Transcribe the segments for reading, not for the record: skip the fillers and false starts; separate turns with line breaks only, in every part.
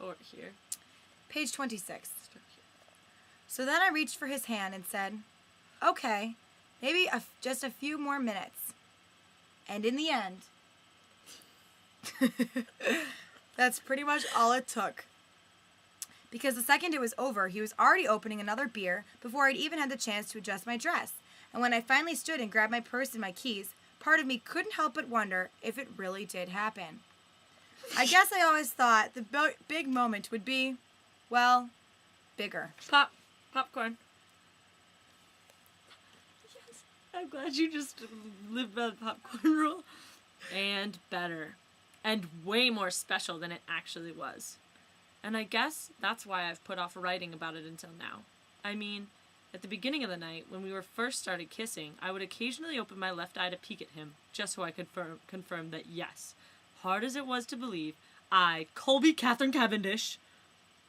Or here.
Page 26. So then I reached for his hand and said, okay, maybe just a few more minutes. And in the end, that's pretty much all it took. Because the second it was over, he was already opening another beer before I'd even had the chance to adjust my dress. And when I finally stood and grabbed my purse and my keys, part of me couldn't help but wonder if it really did happen. I guess I always thought the big moment would be, well, bigger.
Popcorn. Yes, I'm glad you just lived by the popcorn rule. And better. And way more special than it actually was. And I guess that's why I've put off writing about it until now. I mean, at the beginning of the night, when we were first started kissing, I would occasionally open my left eye to peek at him, just so I could confirm that yes, hard as it was to believe, I, Colbie Catherine Cavendish,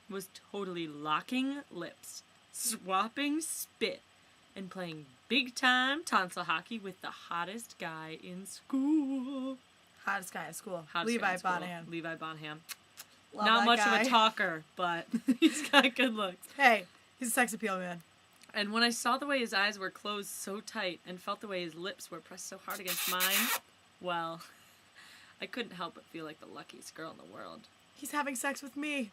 was totally locking lips, swapping spit, and playing big-time tonsil hockey with the hottest guy in school.
Hottest guy in school. Levi Bonham.
Levi Bonham.
Love
Not much
guy.
of a talker, but he's got good looks.
Hey, he's a sex appeal man.
And when I saw the way his eyes were closed so tight and felt the way his lips were pressed so hard against mine, well, I couldn't help but feel like the luckiest girl in the world.
He's having sex with me.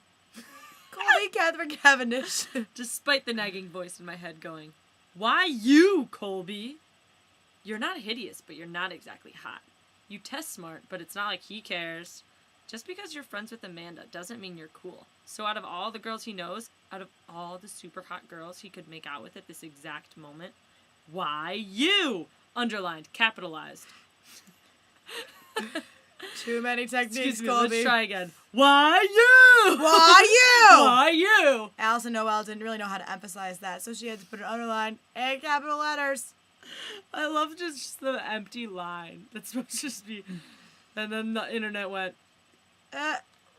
Colbie Catherine Cavendish.
Despite the nagging voice in my head going, why you, Colbie? You're not hideous, but you're not exactly hot. You test smart, but it's not like he cares. Just because you're friends with Amanda doesn't mean you're cool. So out of all the girls he knows, out of all the super hot girls he could make out with at this exact moment, why you? Underlined, capitalized.
Too many techniques,
Excuse me,
Colbie.
let's try again. Why you?
Why you?
Why you?
Allison Noel didn't really know how to emphasize that, so she had to put it underlined and capital letters.
I love just the empty line that's supposed to just be... And then the internet went...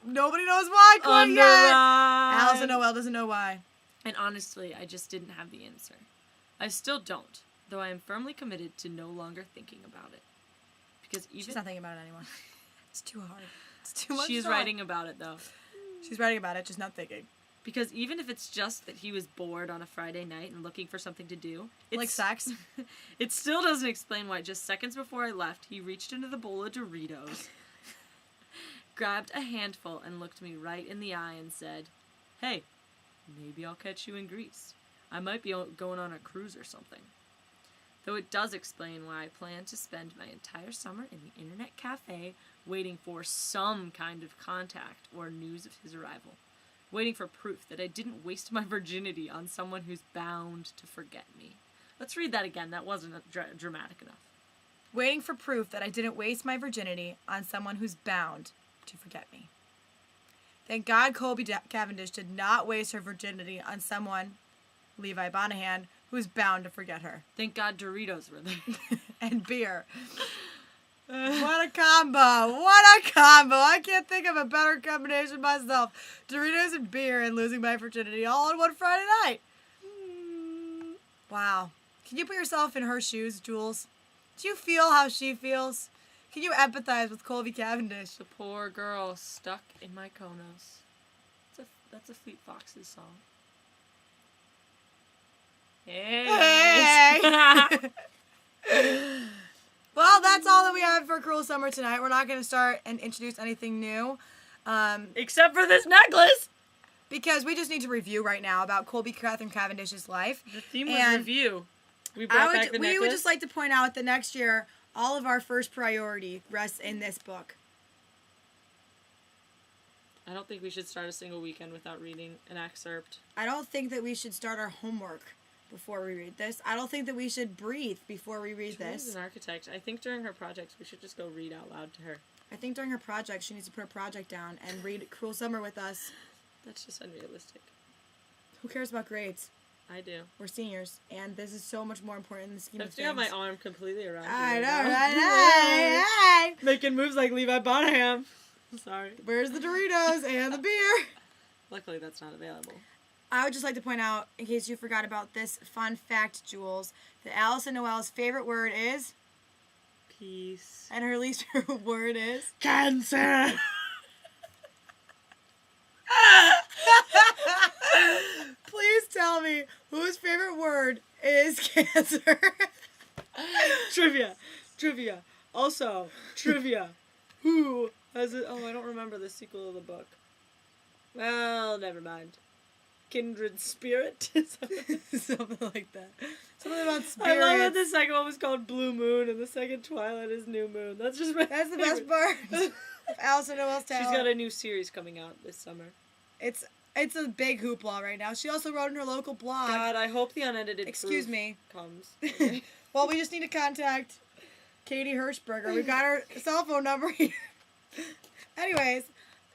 Nobody knows why quite yet.
Underline.
Allison Noel doesn't know why.
And honestly, I just didn't have the answer. I still don't, though I am firmly committed to no longer thinking about it. Because even...
She's not thinking about it anymore. It's too hard. It's too much.
She's
thought.
writing about it, though.
She's writing about it, just not thinking.
Because even if it's just that he was bored on a Friday night and looking for something to do...
Like sex?
It still doesn't explain why just seconds before I left, he reached into the bowl of Doritos, grabbed a handful and looked me right in the eye and said, hey, maybe I'll catch you in Greece. I might be going on a cruise or something. Though it does explain why I plan to spend my entire summer in the internet cafe waiting for some kind of contact or news of his arrival. Waiting for proof that I didn't waste my virginity on someone who's bound to forget me. Let's read that again. That wasn't dramatic enough.
Waiting for proof that I didn't waste my virginity on someone who's bound to forget me. Thank God Colbie Cavendish did not waste her virginity on someone, Levi Bonham, who's bound to forget her.
Thank God Doritos were there.
And beer. What a combo. What a combo. I can't think of a better combination myself. Doritos and beer and losing my virginity all on one Friday night. Wow. Can you put yourself in her shoes, Jules? Do you feel how she feels? Can you empathize with Colbie Cavendish?
The poor girl stuck in my Konos. That's a Fleet Foxes song. Hey!
Well, that's all that we have for Cruel Summer tonight. We're not going to start and introduce anything new.
Except for this necklace!
Because we just need to review right now about Colbie Catherine Cavendish's life.
The theme was review. We brought back the necklace.
We would just like to point out that next year, all of our first priority rests in this book.
I don't think we should start a single weekend without reading an excerpt.
I don't think that we should start our homework before we read this. I don't think that we should breathe before we read this.
She's an architect. I think during her projects, we should just go read out loud to her.
I think during her project, she needs to put a project down and read Cruel Summer with us.
That's just unrealistic.
Who cares about grades?
I do.
We're seniors, and this is so much more important in the scheme of things.
I have my arm completely around you.
I know, right? Hey!
Making moves like Levi Bonham. Sorry.
Where's the Doritos and the beer?
Luckily, that's not available.
I would just like to point out, in case you forgot about this fun fact, Jules, that Allison Noel's favorite word is...
Peace.
And her least favorite word is
Cancer.
Please tell me whose favorite word is cancer.
Trivia. Also, trivia. Who has it? Oh, I don't remember the sequel of the book. Well, never mind. Kindred Spirit?
Something like that. Something about spirits.
I love that the second one was called Blue Moon and the second Twilight is New Moon. That's just my
That's the
favorite.
best part of Alison Noel's talent.
She's got a new series coming out this summer.
It's a big hoopla right now. She also wrote in her local blog.
God, I hope the unedited
Excuse
proof
me.
comes.
Well, we just need to contact Katie Hirschberger. We've got her cell phone number here. Anyways,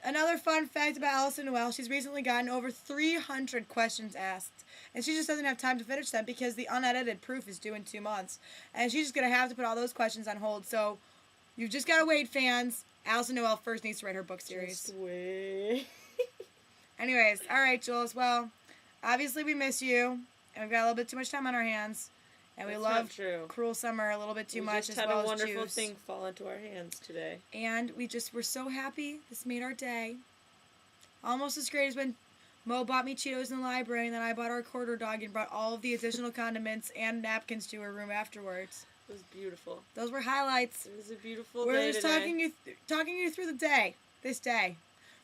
another fun fact about Alison Noel, she's recently gotten over 300 questions asked. And she just doesn't have time to finish them because the unedited proof is due in 2 months. And she's just going to have to put all those questions on hold. So you've just got to wait, fans. Alison Noel first needs to write her book series.
Just wait.
Anyways, all right, Jules. Well, obviously we miss you. And we've got a little bit too much time on our hands. And we
That's
love
not true.
Cruel Summer a little bit too much
just
as
had
well
a wonderful
as Juice.
thing fall into our hands today.
And we're so happy. This made our day. Almost as great as when Mo bought me Cheetos in the library and then I bought our quarter dog and brought all of the additional condiments and napkins to her room afterwards.
It was beautiful.
Those were highlights.
It was a beautiful
We're
day
just
today.
talking you through the day. This day.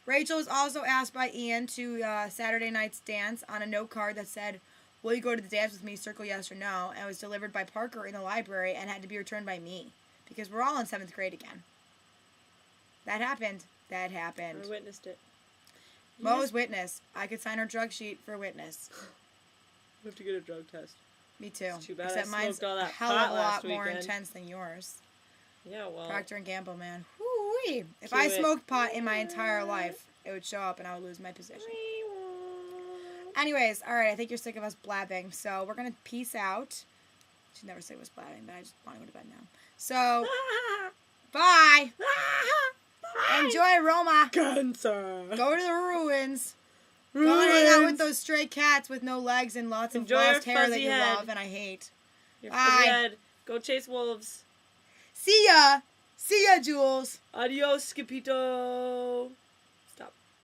Rachel was also asked by Ian to Saturday night's dance on a note card that said, "Will you go to the dance with me? Circle yes or no." And it was delivered by Parker in the library and had to be returned by me because we're all in 7th grade again. That happened.
I witnessed it.
Mo was witness. I could sign her drug sheet for witness.
We have to get a drug test.
Me too.
It's too bad
Except
I
mine's
smoked all
a
that
hell of
pot
a
last
lot more
weekend.
intense than yours.
Yeah, well.
Procter & Gamble, man. Whoo-wee. If
Cue
I
it.
smoked pot in my entire life, it would show up and I would lose my position. Anyways, all right, I think you're sick of us blabbing, so we're going to peace out. She'd never say it was blabbing, but I just want to go to bed now. So, bye. Enjoy Roma.
Cancer.
Go to the ruins. Go and hang out with those stray cats with no legs and lots of
Enjoy your
lost hair that
fuzzy
you
head.
love and I hate.
Your
Bye.
fuzzy head. Go chase wolves.
See ya. See ya, Jules.
Adios, Skipito.